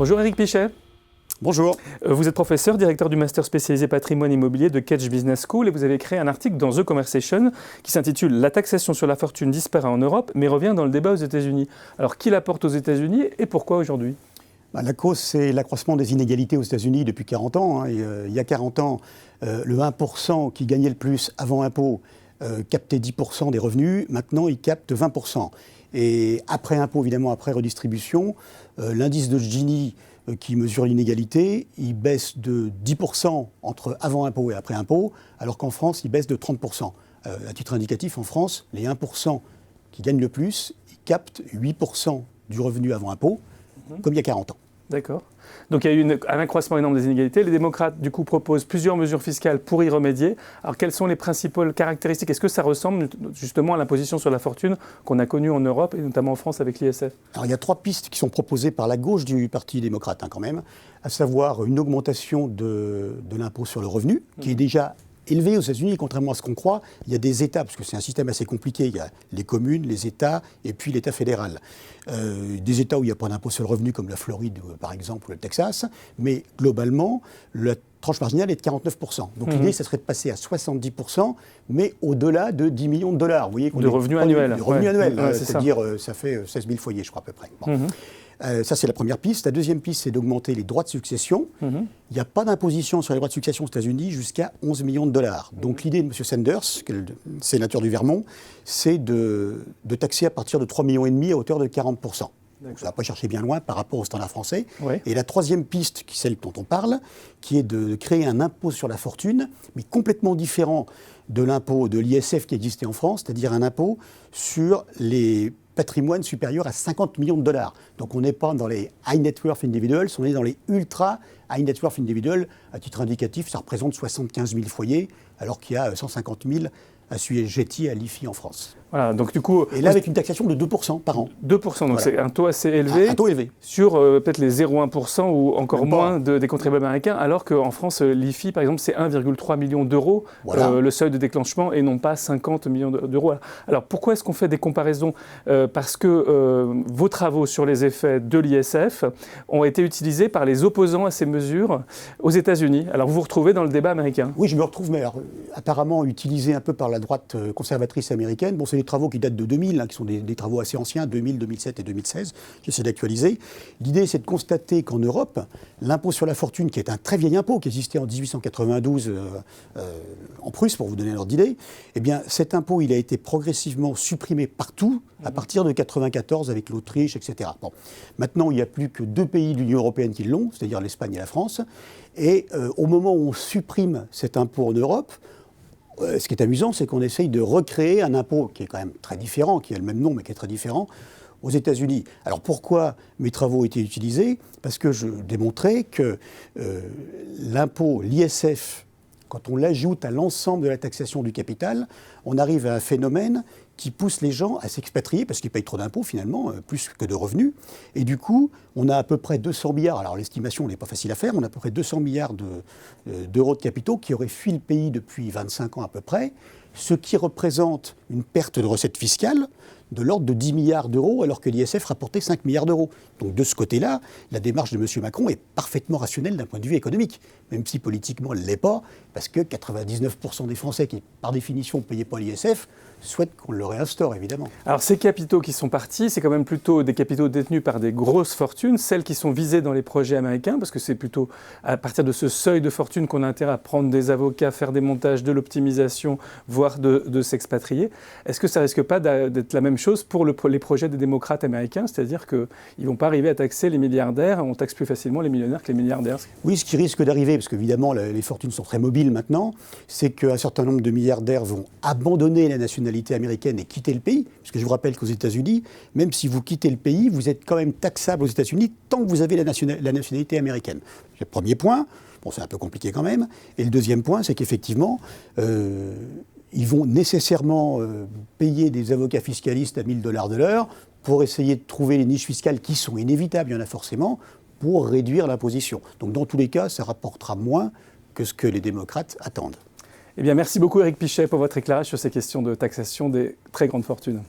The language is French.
Bonjour Éric Pichet. Bonjour. Vous êtes professeur, directeur du master spécialisé patrimoine immobilier de Kedge Business School et vous avez créé un article dans The Conversation qui s'intitule « La taxation sur la fortune disparaît en Europe mais revient dans le débat aux États-Unis ». Alors qui la porte aux États-Unis et pourquoi aujourd'hui ? La cause, c'est l'accroissement des inégalités aux États-Unis depuis 40 ans. Il y a 40 ans, le 1% qui gagnait le plus avant impôt captait 10% des revenus. Maintenant, il capte 20%. Et après impôt, évidemment, après redistribution, l'indice de Gini qui mesure l'inégalité, il baisse de 10% entre avant impôt et après impôt, alors qu'en France, il baisse de 30%. À titre indicatif, en France, les 1% qui gagnent le plus, ils captent 8% du revenu avant impôt, comme il y a 40 ans. D'accord. Donc il y a eu un accroissement énorme des inégalités. Les démocrates, du coup, proposent plusieurs mesures fiscales pour y remédier. Alors quelles sont les principales caractéristiques ? Est-ce que ça ressemble justement à l'imposition sur la fortune qu'on a connue en Europe et notamment en France avec l'ISF ? Alors il y a 3 pistes qui sont proposées par la gauche du Parti démocrate quand même, à savoir une augmentation de l'impôt sur le revenu, qui est déjà élevé aux États-Unis, contrairement à ce qu'on croit. Il y a des États, parce que c'est un système assez compliqué, il y a les communes, les États et puis l'État fédéral. Des États où il n'y a pas d'impôt sur le revenu, comme la Floride par exemple, ou le Texas, mais globalement, la tranche marginale est de 49%. Donc l'idée, ça serait de passer à 70%, mais au-delà de 10 millions de dollars. Vous voyez de revenus annuels. De revenus annuels, ouais, c'est-à-dire ça fait 16 000 foyers, je crois, à peu près. Bon. Ça, c'est la première piste. La deuxième piste, c'est d'augmenter les droits de succession. Il n'y a pas d'imposition sur les droits de succession aux États-Unis jusqu'à 11 millions de dollars. Donc l'idée de M. Sanders, qui est le sénateur du Vermont, c'est de taxer à partir de 3,5 millions à hauteur de 40%. Donc ça ne va pas chercher bien loin par rapport au standard français. Ouais. Et la troisième piste, qui est celle dont on parle, qui est de créer un impôt sur la fortune, mais complètement différent de l'impôt de l'ISF qui existait en France, c'est-à-dire un impôt sur les patrimoine supérieur à 50 millions de dollars. Donc on n'est pas dans les high net worth individuals, on est dans les ultra high net worth individuals. À titre indicatif, ça représente 75 000 foyers, alors qu'il y a 150 000 assujettis à l'IFI en France. Voilà, donc du coup, et là, avec une taxation de 2% par an. 2%, donc voilà. C'est un taux assez élevé. Un taux élevé. Sur peut-être les 0,1% ou encore Même moins des contribuables américains, alors qu'en France, l'IFI, par exemple, c'est 1,3 million d'euros, voilà. Le seuil de déclenchement, et non pas 50 millions d'euros. Alors pourquoi est-ce qu'on fait des comparaisons ? Parce que vos travaux sur les effets de l'ISF ont été utilisés par les opposants à ces mesures aux États-Unis. Alors vous vous retrouvez dans le débat américain ? Oui, je me retrouve, mais alors, apparemment utilisés un peu par la droite conservatrice américaine. Bon, c'est des travaux qui datent de 2000, qui sont des travaux assez anciens, 2000, 2007 et 2016. J'essaie d'actualiser. L'idée, c'est de constater qu'en Europe, l'impôt sur la fortune, qui est un très vieil impôt, qui existait en 1892 en Prusse, pour vous donner l'ordre d'idée, eh bien, cet impôt, il a été progressivement supprimé partout, à partir de 1994, avec l'Autriche, etc. Bon. Maintenant, il n'y a plus que 2 pays de l'Union européenne qui l'ont, c'est-à-dire l'Espagne et la France. Et au moment où on supprime cet impôt en Europe, ce qui est amusant, c'est qu'on essaye de recréer un impôt qui est quand même très différent, qui a le même nom, mais qui est très différent, aux États-Unis. Alors pourquoi mes travaux ont été utilisés ? Parce que je démontrais que l'impôt, l'ISF, quand on l'ajoute à l'ensemble de la taxation du capital, on arrive à un phénomène qui pousse les gens à s'expatrier, parce qu'ils payent trop d'impôts finalement, plus que de revenus. Et du coup, on a à peu près 200 milliards, alors l'estimation n'est pas facile à faire, on a à peu près 200 milliards d'euros de capitaux qui auraient fui le pays depuis 25 ans à peu près, ce qui représente une perte de recettes fiscales de l'ordre de 10 milliards d'euros, alors que l'ISF rapportait 5 milliards d'euros. Donc de ce côté-là, la démarche de M. Macron est parfaitement rationnelle d'un point de vue économique, même si politiquement elle ne l'est pas, parce que 99% des Français qui, par définition, ne payaient pas l'ISF, souhaitent qu'on le réinstaure, évidemment. Alors ces capitaux qui sont partis, c'est quand même plutôt des capitaux détenus par des grosses fortunes, celles qui sont visées dans les projets américains, parce que c'est plutôt à partir de ce seuil de fortune qu'on a intérêt à prendre des avocats, faire des montages, de l'optimisation, voire de s'expatrier. Est-ce que ça risque pas d'être la même chose pour les projets des démocrates américains, c'est-à-dire qu'ils ne vont pas arriver à taxer les milliardaires, on taxe plus facilement les millionnaires que les milliardaires? Oui, ce qui risque d'arriver, parce qu'évidemment les fortunes sont très mobiles maintenant, c'est qu'un certain nombre de milliardaires vont abandonner la nationalité américaine et quitter le pays, parce que je vous rappelle qu'aux États-Unis, même si vous quittez le pays, vous êtes quand même taxable aux États-Unis tant que vous avez la nationalité américaine. C'est le premier point. Bon, c'est un peu compliqué quand même. Et le deuxième point, c'est qu'effectivement, ils vont nécessairement payer des avocats fiscalistes à 1 000 $ de l'heure pour essayer de trouver les niches fiscales qui sont inévitables, il y en a forcément, pour réduire l'imposition. Donc dans tous les cas, ça rapportera moins que ce que les démocrates attendent. Eh bien, merci beaucoup Éric Pichet pour votre éclairage sur ces questions de taxation des très grandes fortunes.